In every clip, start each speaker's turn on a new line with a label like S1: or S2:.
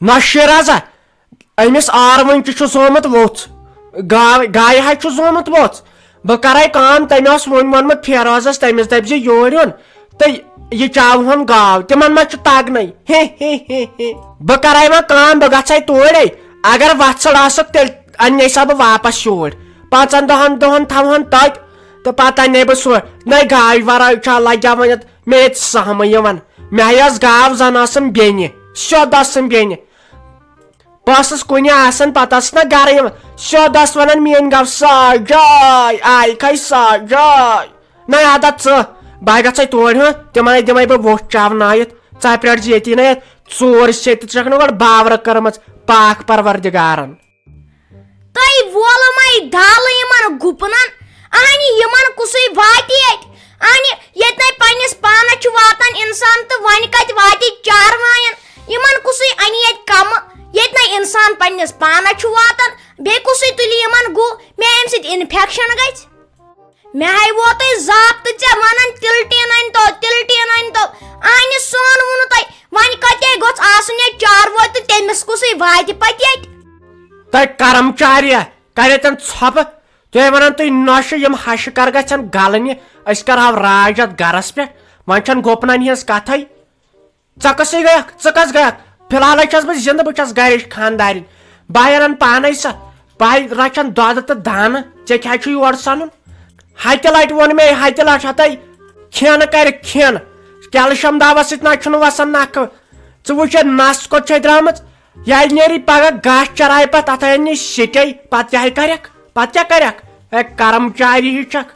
S1: نشیر ہسا امس آرون زومت ووٚژھ گایہِ حظ چھُ زومُت ووٚژھ بہٕ کرے کٲم تٔمۍ اوس وۄنۍ ووٚنمُت فیروزس تٔمِس دٔپۍ زِ یور یُن تہٕ یہ چاوہون گاو تمن ما تگنے بہٕ کرے وۄنۍ کٲم بہٕ گژھے توڑے اگر وژھڑ آسکھ تیٚلہِ انے سا بہٕ واپس یور 5 دۄہن تھاوہن تتہِ تہٕ پتہٕ انے بہٕ سُہ نہ گاوِ ورٲے چھا لگیا ونِتھ مےٚ ییٚتہِ سہمہٕ یِوان مےٚ ٲس گاو زن ٲسٕم بیٚنہِ سیوٚد ٲسٕم بیٚنہِ بہٕ ٲسٕس کُنہِ آسان پتہٕ ٲسٕس نا گرٕ یِوان سیوٚد ٲس ونان میٲنۍ گاو ساجاے آیہِ کھے ساجاے نہ عادت ژٕ بہٕ گژھے تور تمن دِمے بہٕ ووٚٹھ چاونٲیِتھ ژٕ پرٛٲرۍ زِ ییٚتی نہ ژوٗر سیٚتہِ ژٕ چھکھ نہٕ گۄڈٕ باورٕ کٔرمٕژ پاک پروردگارن
S2: تۄہہِ وولمے دالہٕ یِمن گُپنن اہنہِ یِمن کُسٕے واتہِ ییٚتہِ نَے پننِس پانس چھُ واتان انسان تہٕ وۄنۍ کتہِ واتہِ چاروایَن یِمن کُسٕے انہِ ییٚتہِ کمہٕ ییٚتہِ نَے انسان پننِس پانس چھُ واتان بیٚیہِ کُسٕے تُلہِ یِمن گُہہ مےٚ امہِ سۭتۍ انفیکشن گژھِ مےٚ ہے ووتُے ضابطہٕ ژےٚ ونان تِلٹیٖن أنۍتو اہنہِ سون ووٚنوٕ تۄہہِ وۄنۍ کتے گوٚژھ آسُن ییٚتہِ چاروٲے تہٕ تٔمِس کُسٕے واتہِ پتہٕ ییٚتہِ
S1: تۄہہِ کرمچاریا کریتن ژھۄپہٕ تُہۍ ونان تُہۍ نۄشہِ یِم ہشہِ کر گژھن گلنہِ أسۍ کرہاو راج اتھ گرس پٮ۪ٹھ وۄنۍ چھنہٕ گُپنن ہٕنٛز کتھے ژےٚ کسٕے گٔیکھ ژٕ کس گٔیکھ فلحال چھس بہٕ زندٕ بہٕ چھس گرِچ خاندارِنۍ بہٕ انن پانے سۄ بہٕ رچھن دۄدٕ تہٕ دانہٕ ژےٚ کیٛاہ چھُ یور سنُن ہتہِ لٹہِ ووٚن مےٚ ہتہِ لٹہِ ہتے کھٮ۪ن کرِ کھٮ۪ن کیلشیم دوا سۭتۍ نہ چھُنہٕ وسان نکھٕ ژٕ وٕچھ نس کوٚت چھے درامٕژ یہِ نیری پگہہ گاسہٕ چراے پتہٕ اتھ انہِ سِٹے پتہٕ کیٛاہ کرکھ اے کرمچاری ہی چھکھ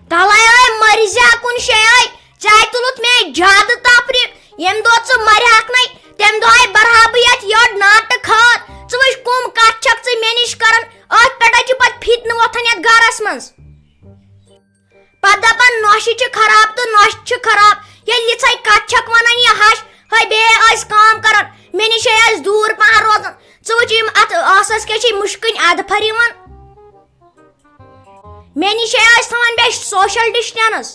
S2: تلے مرزا کُنہِ جایہِ ژےٚ تُلُتھ مےٚ زیادٕ تفریٖق ییٚمہِ دۄہ ژٕ مرہکھ نَے تمہِ دۄہ برہا بہٕ یتھ یٔڈ ناٹہٕ کھاد ژٕ وٕچھ کُم کتھ چھکھ ژٕ مےٚ نِش کران أتھۍ پٮ۪ٹھے چھِ پتہٕ فِتنہٕ وۄتھان یتھ گرس منٛز پتہٕ دپان نۄشہِ چھِ خراب تہٕ نۄشہِ چھِ خراب ییٚلہِ یِژھے کتھ چھکھ ونان یہِ ہش ہے بیٚیہِ ٲسۍ کٲم کران مےٚ نِش ٲسۍ دوٗر پہن روزان ژٕ وٕچھ یِم اتھ ٲسس کیٛاہ چھِ مُشکٕنۍ ادفر یِوان مےٚ نِش ٲسۍ تھاوان بیٚیہِ سوشل ڈسٹینس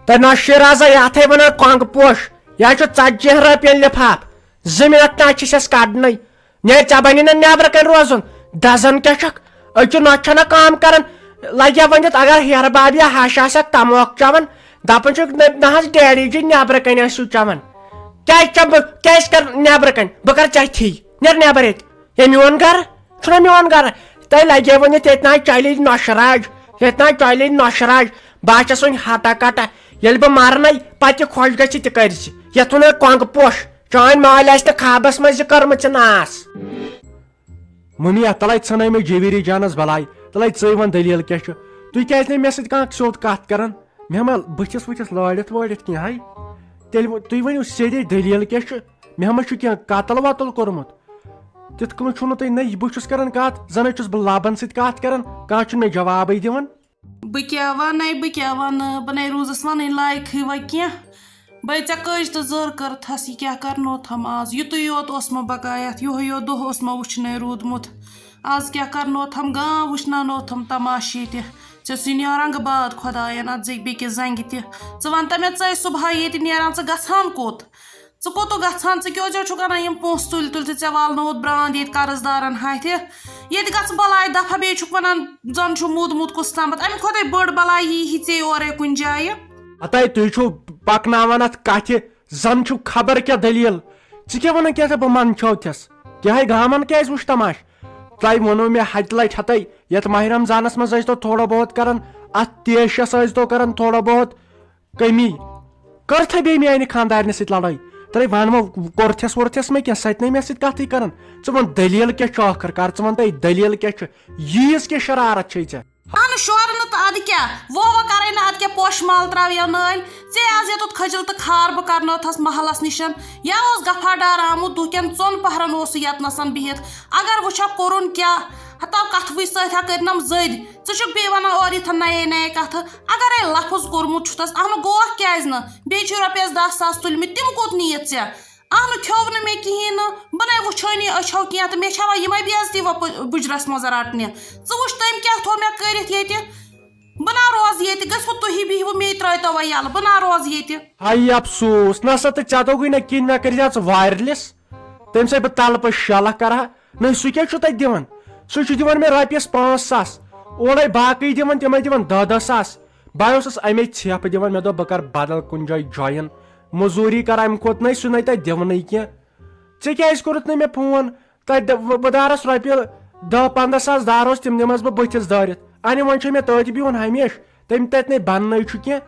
S1: تہٕ نۄشہِ رازا یتھے ونان کۄنٛگہٕ پوش یہِ حظ چھُ 40 رۄپین لفاف 2 منٹ تام چھِس کڑنے نے ژےٚ بنی نہٕ نیبرٕ کنۍ روزُن دزان کیٛاہ چھکھ أسۍ چھِ نۄشہِ چھنہ کٲم کران لگیا ؤنِتھ اگر ہیرٕ باب یا ہش آسٮ۪کھ تموکھ چٮ۪وان دپان چھُکھ نہ حظ ڈیڈی جی نیبرٕ کنۍ ٲسِو چٮ۪وان کیٛازِ کر نیبرٕ کنۍ بہٕ کر ژےٚ نیر نیبر ییٚتہِ ہے میون گرٕ چھُنہ میون گرٕ تۄہہِ لگیا ؤنِتھ ییٚتہِ نہ چلے نۄشہِ راج بہٕ چھس وۄنۍ ہٹا کٹا ییٚلہِ بہٕ مرنے پتہٕ تہِ خۄش گژھِ تہِ کر ژٕ یتھ ونو کۄنٛگہٕ پوش چٲنۍ مٲلۍ آسہِ نہٕ خابس منٛز یہِ کٔرمٕژ ناس مٔمی تلے ژھٕنٲے مےٚ جیویری جانس بلاے تلے ژٕے ون دٔلیٖل کیٛاہ چھُ تُہۍ کیٛازِ نہٕ مےٚ سۭتۍ کانٛہہ سیوٚد کتھ کران مےٚ ما بٕتھِس وٕتھِس لٲڑِتھ وٲڑِتھ کینٛہہ ہے تیٚلہِ تُہۍ ؤنِو سیٚدے دٔلیٖل کیٛاہ چھُ مےٚ ما چھُ کینٛہہ قتل وتل کوٚرمُت تِتھ کٔنۍ چھُنہٕ تُہۍ نہ بہٕ چھُس کران کتھ زن چھُس بہٕ لبن سۭتۍ کتھ کران کانٛہہ چھُنہٕ مےٚ جوابٕے دِوان
S3: بہٕ کیٛاہ وَنہٕ بہٕ نَے روٗزٕس وَنٕنۍ لایقٕے وۄنۍ کینٛہہ بے ژےٚ کٔج تہٕ زٔر کٔرتھس یہِ کیٛاہ کرنوتھم آز یُتُے یوت اوس مےٚ بقایت یِہوے یوت دۄہ اوس مےٚ وٕچھنَے روٗدمُت آز کیٛاہ کرنوتھم گام وٕچھناونوتھم تماشہٕ ییٚتہِ ژےٚ ژھٕنۍ یا رنٛگہٕ باد خۄداین اَتھ زٕے بیٚکِس زنٛگہِ تہِ ژٕ وَنتا مےٚ ژَے صُبحٲے ییٚتہِ نیران ژٕ گژھان کوٚت ژٕ کوٚت گژھان ژٕ کیٛازِ چھُکھ اَنان یِم پونٛسہٕ تُلۍ تُلۍ ژےٚ والنووُتھ برٛانٛد ییٚتہِ قرض دارن ہتھِ ییٚتہِ گژھ بلاے دفعہ بیٚیہِ چھُکھ ونان زن چھُ موٗدمُت کُس تامتھ اَمہِ کھۄتَے بٔڑ بلاے یی ژےٚ اورے کُنہِ جایہِ
S1: ہتے تُہۍ چھِو پکناوان اتھ کتھِ زن چھُ خبر کیٛاہ دٔلیٖل ژٕ کیٛاہ ونان کیٛاہ بہٕ منٛدچھوتھس کیٛاہ گامن کیٛازِ وٕچھ تماش تۄہہِ ووٚنوٕ مےٚ ہتہِ لٹہِ ہتے یتھ ماہِ رمضانس منٛز ٲسۍ تو تھوڑا بہت کران اتھ تیشس ٲسۍ تو کران تھوڑا بہت کٔمی کٔرتھے بیٚیہِ میانہِ خانٛدارنہِ سۭتۍ لڑٲے تۄہہِ ونمو کوٚرتھس ووٚرتھس مےٚ کینٛہہ سۄ تہِ نَے مےٚ سۭتۍ کتھٕے کران ژٕ ون دٔلیٖل کیٛاہ چھُ ٲخٕر کار ژٕ ون تۄہہِ دٔلیٖل کیٛاہ چھُ ییٖژ کیٛاہ شرارت چھے ژےٚ
S3: اہن شورنہٕ تہٕ ادٕ کیٛاہ وۄنۍ کرے نہٕ ادٕ کیٛاہ پوشہٕ مال تراویا نٲنۍ ژےٚ آز یوٚتُتھ کھٔجِل تہٕ کھار بہٕ کرنوتھس محلس نِشن یا اوس گفا ڈار آمُت دُہ کٮ۪ن 2 پہرن اوس سُہ یتنس بِہِتھ اگر وٕچھکھ کوٚرُن کیٛاہ ہتا کتھوٕے سۭتۍ ہا کٔرنم زٔدۍ ژٕ چھُکھ بیٚیہِ ونان اورٕ یِتھ نَیے کتھٕ اگرے لفظ کوٚرمُت چھُتھس اہنُہ گوٚوکھ کیٛازِ نہٕ بیٚیہِ چھِ رۄپیس 10 ساس تُلمٕتۍ تِم کوٚت نِیِتھ ژےٚ اہنُہ کھیوٚو نہٕ مےٚ کِہیٖنۍ نہٕ بہٕ نَے وٕچھٲنی أچھو کینٛہہ تہٕ مےٚ چھا وۄنۍ یِمے بےٚعزتی بُجرس منٛز رٹنہِ ژٕ وٕچھ تٔمۍ کیٛاہ تھوٚو مےٚ کٔرِتھ ییٚتہِ بہٕ نا روزٕ ییٚتہِ گٔژھِو تُہی بِہِو مے ترٛٲیتو وۄنۍ یَلہٕ بہٕ نا روزٕ ییٚتہِ
S1: ہاے افسوٗس نہ سا تہٕ ژےٚ دوٚپُے نہٕ کِہیٖنۍ مےٚ کٔرزِ ژٕ وایرلیس تم سے بہ تل پہ شلہ کرا نہ سہ کیا تک دان سہ دان مے رۄپیس 5,000 اورے باقی دان تم دان 10,000 بہٕ اوسُس امے ژھیپہٕ دِوان مےٚ دوٚپ بہٕ کرٕ بدل کُنہِ جایہِ جوین موٚزوٗری کر امہِ کھۄتہٕ نَے سُہ نَے تتہِ دِونٕے کینٛہہ ژےٚ کیازِ کوٚرُتھ نہٕ مےٚ فون تتہِ بہٕ دارس رۄپیہِ 10-15,000 دار اوس تِم دِمس بہٕ بٕتھِس دٲرِتھ انہِ وۄنۍ چھُ مےٚ تٔتۍ بِہُن ہمیشہٕ تٔمۍ تتہِ نَے بننٕے چھُ کینٛہہ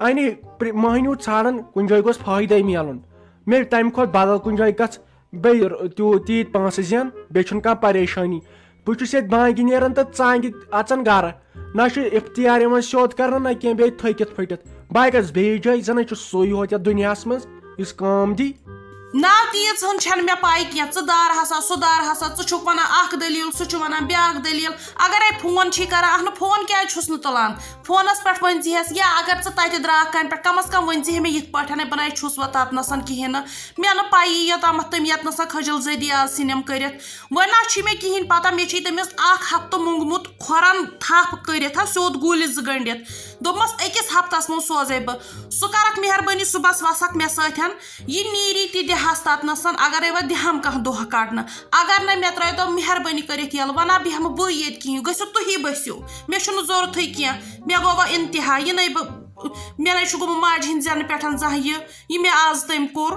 S1: انہِ مٔہنیوٗ ژھانڈان کُنہِ جایہِ گوٚژھ فٲیدے میلُن مےٚ تمہِ کھۄتہٕ بدل کُنہِ جایہِ گژھ بیٚیہِ تیٖتۍ پونٛسہٕ زین بیٚیہِ چھُنہٕ کانٛہہ پریشٲنی بہٕ چھُس ییٚتہِ بانگہِ نیران تہٕ ژانگہِ اژان گرٕ نہ چھُ اختیار یِوان سیوٚد کرنہٕ نہ کینٛہہ بیٚیہِ تھٔکِتھ پھٔٹِتھ بہٕ گژھٕ بیٚیِس جایہِ زن چھُ سُے یوت یتھ دُنیاہس منٛز یُس کٲم دی
S3: نا تیٖژ ہن چھنہٕ مےٚ پاے کینٛہہ ژٕ دار ہسا سُہ دار ہسا ژٕ چھُکھ ونان اکھ دٔلیٖل سُہ چھُ ونان بیاکھ دٔلیٖل اگرے فون چھی کران اہنہٕ فون کیازِ چھُس نہٕ تُلان فونس پٮ۪ٹھ ؤنۍ زِہس یا اگر ژٕ تتہِ درٛاکھ کامہِ پٮ۪ٹھ کم از کم ؤنۍ زِ مےٚ یِتھ پٲٹھۍ بہٕ نَے چھُس وۄنۍ تتنسن کہیٖنۍ نہٕ مےٚ نہٕ پایی یوتامتھ تٔمۍ یتنسن کھٔجل زٔدی آز ژھٕنم کٔرِتھ وۄنۍ نہ چھُ مےٚ کہیٖنۍ پتہ مےٚ چھی تٔمِس 1 ہفتہٕ موٚنگمُت کھۄرن تھپھ کٔرِتھ سیوٚد گوٗلہِ 2 گٔنڈِتھ دوٚپمس أکِس ہفتس منٛز سوزے بہٕ سُہ کرکھ مہربٲنی صُبحس وسکھ مےٚ سۭتۍ یہِ نیٖری تہِ دِہس تتنسن اگرے وۄنۍ دِہم کانٛہہ دۄہ کڑنہٕ اگر نہٕ مےٚ ترٛٲیتو مہربٲنی کٔرِتھ ییٚلہٕ وۄنۍ نہ بیٚہمہٕ بہٕ ییٚتہِ کِہیٖنۍ گٔژھِو تُہی بٔسِو مےٚ چھُنہٕ ضروٗرتھٕے کینٛہہ مےٚ گوٚو وۄنۍ انتہا یہِ نَے بہٕ مےٚ نَے چھُ گوٚمُت ماجہِ ہِنٛدِ زٮ۪نہٕ پٮ۪ٹھ زانٛہہ یہِ مےٚ آز تٔمۍ کوٚر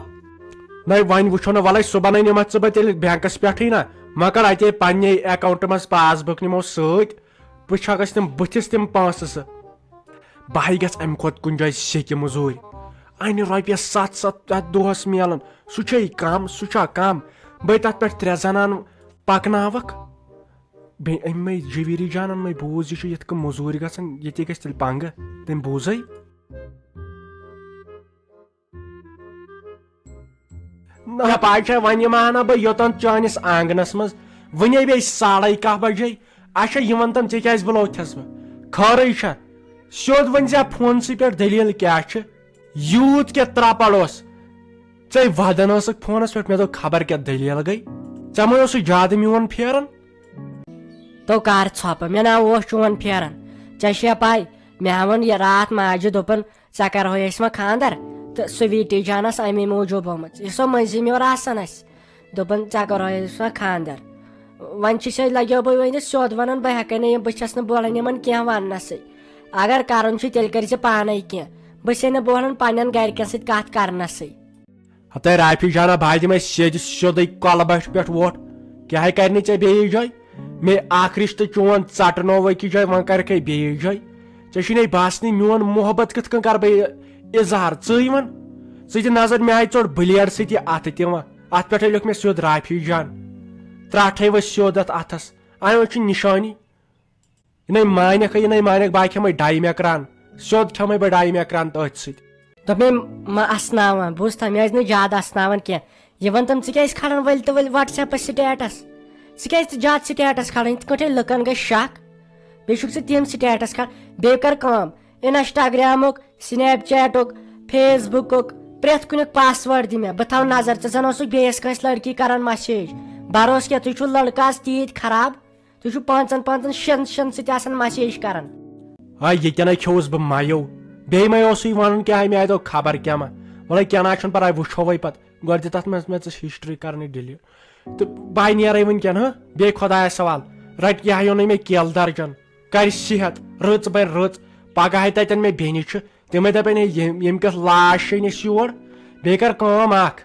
S1: نَے وۄنۍ وٕچھو نہٕ وَلَے صُبحنٕے نِمَتھ ژٕ بہٕ تیٚلہِ بینٛکَس پٮ۪ٹھٕے نہ مگر اَتے پنٛنے اٮ۪کاوُنٛٹ منٛز پاس بُک نِمو سۭتۍ بہٕ چھَکَس تِم بٕتھِس تِم پونٛسہٕ سُہ بہٕ گژھِ اَمہِ کھۄتہٕ کُنہِ جایہِ سیٚکہِ موٚزوٗرۍ انہِ رۄپیس 7 تتھ دۄہس میلان سُہ چھے کم سُہ چھا کم بے تتھ پٮ۪ٹھ 3 زنان پکناوکھ بیٚیہِ أمۍ جویٖری جانن مے بوٗز یہِ چھُ یِتھ کٔنۍ موٚزوٗرۍ گژھان ییٚتے گژھِ تیٚلہِ پنٛگہٕ تٔمۍ بوٗزٕے نہ پاے چھا وۄنۍ یِمہٕ ہنا بہٕ یوٚتن چٲنِس آنگنس منٛز وُنے بیٚیہِ 11:30 بجے اچھا یِوان تم ژےٚ کیازِ بُلوتھس بہٕ خٲرٕے چھا سیوٚد ؤنۍ زِ فونسٕے پٮ۪ٹھ دٔلیٖل کیٛاہ چھِ یوٗت کیٛاہ ترٛپڑ اوس ژےٚ ودان ٲسٕکھ فونس پٮ۪ٹھ مےٚ دوٚپ خبر کیٛاہ دٔلیٖل گٔے ژےٚ مے اوسُے زیادٕ میون پھیران
S4: تو کر ژھۄپہٕ مےٚ نا اوس چون پھیران ژےٚ چھے پاے مےٚ ووٚن یہِ راتھ ماجہِ دوٚپُن ژےٚ کرہوے اَسہِ وۄنۍ خانٛدر تہٕ سُویٖٹی جانس امی موٗجوٗب آمٕژ یہِ سۄ مٔنٛزِم یورٕ آسان اَسہِ دوٚپُن ژےٚ کرہوے اَسہِ وۄنۍ خانٛدر وۄنۍ چھِ سے لگیو بہٕ ؤنِتھ سیوٚد ونان بہٕ ہٮ۪کے نہٕ یِم بہٕ چھس نہٕ بولان یِمن کینٛہہ وننسٕے اگر کرُن چھُ تیٚلہِ کٔرۍ زِ پانے کینٛہہ بہٕ چھسے نہٕ بولان پننٮ۪ن گرِکٮ۪ن سۭتۍ کتھ کرنسٕے
S1: ہتاے رافی جانا بہٕ دِمے سیٚدِ سیوٚدُے کۄلہٕ بٹھِ پٮ۪ٹھ ووٹ کیٛاہ کرِ نہٕ ژےٚ بیٚیِس جایہِ مےٚ اکھ رشتہٕ چون ژٹنوو أکِس جایہِ وۄنۍ کرکھے بیٚیِس جایہِ ژےٚ چھُے باسنٕے میون محبت کِتھ کٔنۍ کرٕ بہٕ اظہار ژٕے وَن ژٕ دِ نظر مےٚ آیہِ ژوٚٹ بلیڈ سۭتۍ یہِ اتھٕ تہِ اتھ پٮ۪ٹھے لیوٚکھ مےٚ سیوٚد رافی جان ترٛٹھے ؤژھ سیوٚد اتھ اتھس وۄنۍ چھُ نشٲنی یہِ نَے مانیکھٕے یہِ نَے مانیکھ بہٕ کھٮ۪مے 2 مٮ۪کران سیوٚد کھٮ۪مے بہٕ 2 مٮ۪کران تٔتھۍ سۭتۍ
S4: دوٚپمے ما اسناوان بوٗزتھا مےٚ ٲسۍ نہٕ زیادٕ اسناوان کینٛہہ یہِ وَن تِم ژٕ کیازِ کھالان ؤلۍ تہٕ ؤلۍ وٹس ایپس سٹیٹس ژٕ کیازِ ژٕ زیادٕ سٹیٹس کھالان یِتھ کٲٹھۍ لُکن گژھِ شک بیٚیہِ چھُکھ ژٕ تِم سٹیٹس کھالان بیٚیہِ کر کٲم انسٹاگرامُک سنیپ چیٹُک فیس بُکُک پرٛٮ۪تھ کُنیُک پاس وٲرڈ دِ مےٚ بہٕ تھاوٕ نظر ژٕ زن اوسُکھ بیٚیِس کٲنٛسہِ لڑکی کران مسیج بروسہٕ کیٛاہ تُہۍ چھِو لڑکہٕ آز تیٖتۍ خراب تُہۍ چھِو 5 6 سۭتۍ آسان مسیج کران
S1: ییٚتٮ۪نٕے کھیوٚوُس بہٕ مایو بیٚیہِ مے اوسُے وَنُن کیٛاہ مےٚ دوٚپ خبر کیٛاہ ما وَلے کیٛاہ نہ چھُنہٕ پرواے وٕچھو وَے پتہٕ گۄڈٕ دِ تتھ منٛز مےٚ ژٕ ہسٹری کرنہِ ڈِلیٖٹ تہٕ بہٕ نیرے وٕنکٮ۪ن ہہ بیٚیہِ خۄدایس سوال رٹ یہِ ہایو نہٕ مےٚ کیلہٕ درجن کرِ صحت رٕژ بَرِ رٕژ پگہہ تتٮ۪ن مےٚ بیٚنہِ چھِ تِمے دپن ہے ییٚمہِ کِس لاش چھِ أسۍ یور بیٚیہِ کر کٲم اکھ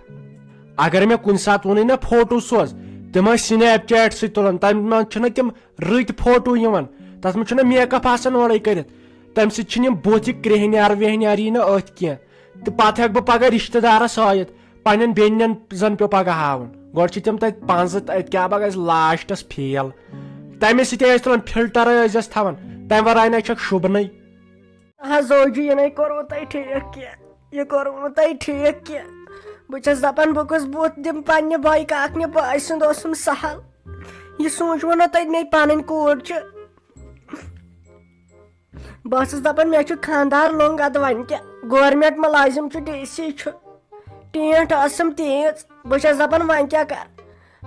S1: اگر مےٚ کُنہِ ساتہٕ ووٚنُے نہ فوٹو سوز تِم ٲسۍ سنیپ چیٹ سۭتۍ تُلان تمہِ منٛز چھِنہٕ تِم رٕتۍ فوٹو یِوان تتھ منٛز چھُنہٕ میک اپ آسان اورے کٔرِتھ تمہِ سۭتۍ چھِنہٕ یِم بُتھِ کرٛہنیار ویہنیار یی نہٕ أتھۍ کینٛہہ تہٕ پتہٕ ہٮ۪کہٕ بہٕ پگہہ رشتہٕ دارس ہٲیِتھ پننٮ۪ن بیٚنٮ۪ن زن پیٚو پگہہ ہاوُن گۄڈٕ چھِ تِم تتہِ پنٛزٕ تتہِ کیٛاہ بہ گژھِ لاسٹس فیل تمے سۭتۍ ٲسۍ تُلان فلٹرے ٲسۍزٮ۪س تھاوان تمہِ ورٲے نَے چھکھ شوٗبنٕے
S4: زوجی یہِ نَے کوٚروٕ تۄہہِ ٹھیٖک کینٛہہ یہِ کوٚروٕ نہٕ تۄہہِ ٹھیٖک کینٛہہ بہٕ چھس دپان بہٕ کُس بُتھ دِمہٕ پننہِ بٲے کاکنہِ بٲے سُنٛد اوسُم سہل یہِ سوٗنٛچوٕ نہٕ تۄہہِ مےٚ پنٕنۍ کوٗر چھِ بہٕ ٲسٕس دپان مےٚ چھُ خانٛدار لوٚنگ ادٕ وۄنۍ کیٛاہ گورمینٹ مُلٲزِم چھُ DC چھُ ٹیٖنٛٹھ ٲسٕم تیٖژ بہٕ چھس دپان وۄنۍ کیٛاہ کر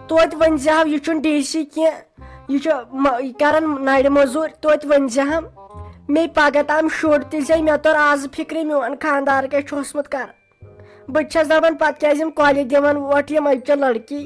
S4: توتہِ ؤنۍ زِہو یہِ چھُنہٕ DC کینٛہہ یہِ چھُ کران نرِ موٚزوٗرۍ توتہِ ؤنۍ زِہم مے پگہہ تام شُر تہِ زے مےٚ توٚر آز فِکرِ میون خانٛدار کیٛاہ چھُ اوسمُت کران بہٕ چھس دپان پتہٕ کیٛازِ یِم کۄلہِ دِوان ووٹ یِم أزچہِ لڑکی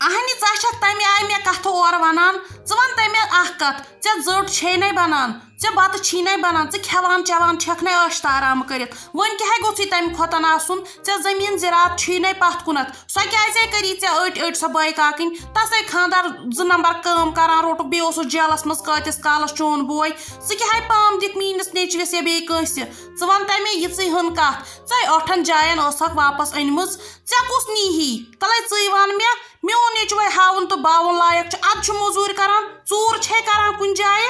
S3: اہنی ژٕ چھکھ تمہِ آیہِ مےٚ کتھٕ اورٕ ونان ژٕ ون تمہِ اکھ کتھ ژےٚ زٔٹ چھے نے بنان ژےٚ بتہٕ چھی نے بنان ژٕ کھٮ۪وان چٮ۪وان چھکھ نے عٲش آرام کٔرِتھ وۄنۍ کیٛاہ گوٚژھُے تمہِ کھۄتن آسُن ژےٚ زٔمیٖن زِرات چھی نے پتھ کُنتھ سۄ کیٛازے کٔری ژےٚ أڑۍ سۄ بٲے کاکٕنۍ تسے خاندار 2 نمبر کٲم کران روٹُکھ بیٚیہِ اوسُس جیلس منٛز کۭتِس کالس چون بوے ژٕ کیٛاہ پام دِکھ میٲنِس نیچوِس یا بیٚیہِ کٲنٛسہِ ژٕ ون تمے یِژٕے ہن کتھ ژے 8 جاین ٲسکھ واپس أنمٕژ ژےٚ کُس نیٖہی تلے ژٕے ون مےٚ میون نیچوے ہاوُن تہٕ باوُن لایق چھُ ادٕ چھُ موٚزوٗرۍ کران ژوٗر چھے کران کُنہِ جایہِ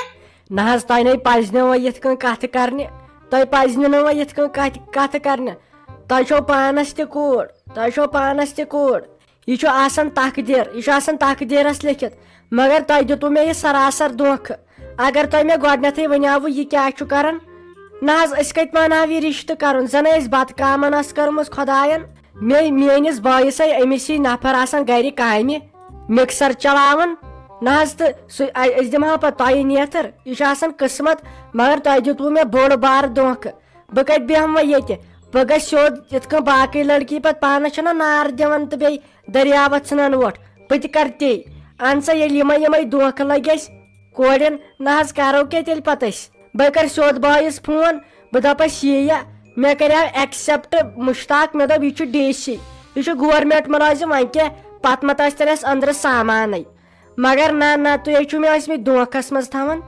S4: نہ حظ تۄہہِ نے پزِ نہٕ وۄنۍ یِتھ کٔنۍ کتھٕ کرنہِ تۄہہِ پزِ نہٕ وۄنۍ یِتھ کٔنۍ کتھٕ کرنہِ تۄہہِ چھو پانس تہِ کوٗر یہِ چھُ آسان تقدیٖرس لیکھِتھ مگر تۄہہِ دِتوٗ مےٚ یہِ سراسر دھوکہٕ اگر تۄہہِ مےٚ گۄڈنیتھٕے ونیاوٕ یہِ کیٛاہ چھُ کران نہ حظ أسۍ کتہِ ماناو یہِ رشتہٕ کرُن زن ٲسۍ بتہٕ کامن ٲس کٔرمٕژ خۄداین میٲنِس بٲیِسے أمِس یی نفر آسان گرِ کامہِ مِکسر چلاوان نہ حظ تہٕ سُہ أسۍ دِمہو پتہٕ تۄہہِ نیتھر یہِ چھُ آسان قٕسمت مگر تۄہہِ دِتوٗ مےٚ بوٚڑ بارٕ دھوکہٕ بہٕ کتہِ بیٚہمہٕ وۄنۍ ییٚتہِ بہٕ گژھٕ سیوٚد یِتھ کٔنۍ باقٕے لڑکی پتہٕ پانس چھِنہ نار دِوان تہٕ بیٚیہِ دٔریاوس ژھٕنان ووٚٹھ بہٕ تہِ کرٕ تی اہن سا ییٚلہِ یِمے دھوکہٕ لگہِ اَسہِ کورٮ۪ن نہ حظ کرو کیٛاہ تیٚلہِ پتہٕ أسۍ بہٕ کرٕ سیوٚد بٲیِس فون بہٕ دپس یہِ مےٚ کریاو ایکسپٹ مشتاق مےٚ دوٚپ یہِ چھُ DC یہِ چھُ گورمینٹ مُلٲزِم وۄنۍ کیٛاہ پتہٕ مہ ٲسۍ تیٚلہِ اَسہِ أنٛدرٕ سامانٕے مگر نہ تُہۍ چھِو مےٚ ٲسمٕتۍ دھوکس منٛز تھاوان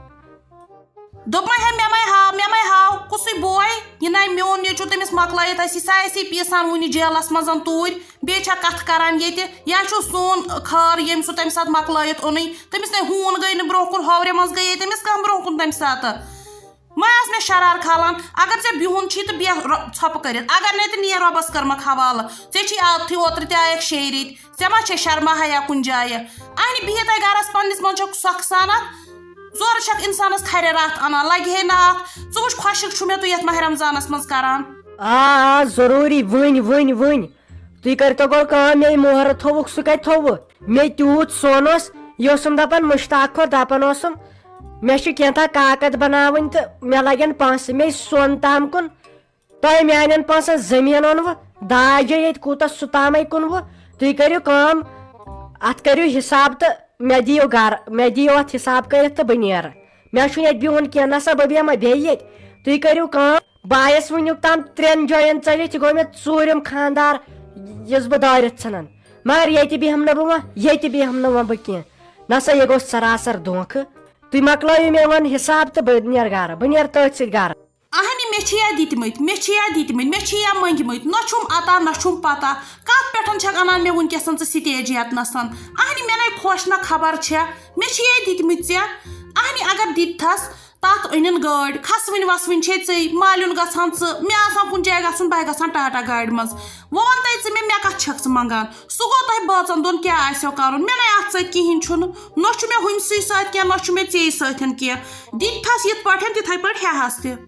S3: دوٚپمے ہے مےٚ مے ہاو کُسُے بوے یہِ نَے میون نیچوٗ تٔمِس مۄکلٲیِتھ ٲسی سۄ آسی پیٖسان وُنہِ جیلس منٛز توٗرۍ بیٚیہِ چھا کتھ کران ییٚتہِ یا چھُ سون خٲر ییٚمۍ سُہ تمہِ ساتہٕ مۄکلٲیِتھ اوٚنُے تٔمِس نَے ہوٗن گٔے نہٕ برونٛہہ کُن ہورِ منٛز گٔیے تٔمِس کانٛہہ برونٛہہ کُن تمہِ ساتہٕ وۄنۍ آس مےٚ شرار کھالان اگر ژےٚ بِہُن چھی تہٕ بیٚہہ ژھۄپہٕ کٔرِتھ اگر نے تہٕ نیر رۄبس کٔرمکھ حوالہٕ ژےٚ چھی عادتھٕے اوترٕ تہِ آیکھ 6 رٮ۪تۍ ژےٚ ما چھے شرما حیا کُنہِ جایہِ اہنہِ بِہِتھے گرس پننِس منٛز چھکھ سۄکھٕ سانان زورٕ چھکھ انسانس کھرِ راتھ انان لگہِ ہے نہ اکھ ژٕ وٕچھ خۄشِک چھُ مےٚ تُہۍ یتھ ماہِ رمضانس منٛز کران
S4: آ ضروٗری ؤنۍ تُہۍ کٔرۍتو گۄڈٕ کٲم مےٚ مۄہرٕ تھووُکھ سُہ کتہِ تھووُ مےٚ تیوٗت سۄن اوس یہِ اوسُم دپان مُشتاق کھۄت دپان اوسُم مےٚ چھِ کینٛژھا کاکد بناوٕنۍ تہٕ مےٚ لگن پونٛسہٕ مےٚ سۄن تام کُن تۄہہِ میانٮ۪ن پونٛسن زٔمیٖن اوٚنوٕ داجے ییٚتہِ کوٗتاہ سُہ تامے کُنوٕ تُہۍ کٔرِو کٲم اتھ کٔرِو حساب تہٕ مےٚ دِیِو اتھ حساب کٔرِتھ تہٕ بہٕ نیرٕ مےٚ چھُنہٕ ییٚتہِ بِہُن کینٛہہ نہ سا بہٕ بیٚہمہ بیٚیہِ ییٚتہِ تُہۍ کٔرِو کٲم بایس وٕنیُک تام 3 جاین ژٔلِتھ یہِ گوٚو مےٚ 4م خاندار یُس بہٕ دٲرِتھ ژھٕنان مگر ییٚتہِ بیٚہمہٕ نہٕ بہٕ کینٛہہ نہ سا یہِ گوٚو سراسر دھوکہٕ تُہۍ مۄکلٲیِو مےٚ وۄنۍ حساب تہٕ بہٕ نیرٕ گرٕ بہٕ نیرٕ تٔتھۍ سۭتۍ گرٕ
S3: اہنہِ مےٚ چھِ یا دِتمٕتۍ مےٚ چھِ یا منٛگمٕتۍ نہ چھُم عطا نہ چھُم پتہ کتھ پٮ۪ٹھ چھکھ انان مےٚ وٕنکیٚسن ژٕ سٹیج یتنس اہنہِ مےٚ نَے خۄش نہ خبر چھےٚ مےٚ چھِ یا دِتمٕتۍ ژےٚ اہنہِ اگر دِتتھس تتھ أنِن گٲڑۍ کھسوٕنۍ وسوٕنۍ چھے ژٕے مالیُن گژھان ژٕ مےٚ آسان کُنہِ جایہِ گژھُن بہٕ گژھان ٹاٹا گاڑِ منٛز وۄنۍ ون تۄہہِ ژٕ مےٚ کتھ چھکھ ژٕ منگان سُہ گوٚو تۄہہِ بٲژن دۄن کیٛاہ آسیو کرُن مےٚ نَے اتھ سۭتۍ کہیٖنۍ چھُنہٕ نہ چھُ مےٚ ہُمسٕے سۭتۍ کینٛہہ نہ چھُ مےٚ ژے سۭتۍ کینٛہہ دِتتھس یِتھ پٲٹھۍ تِتھے پٲٹھۍ ہٮ۪ہس تہِ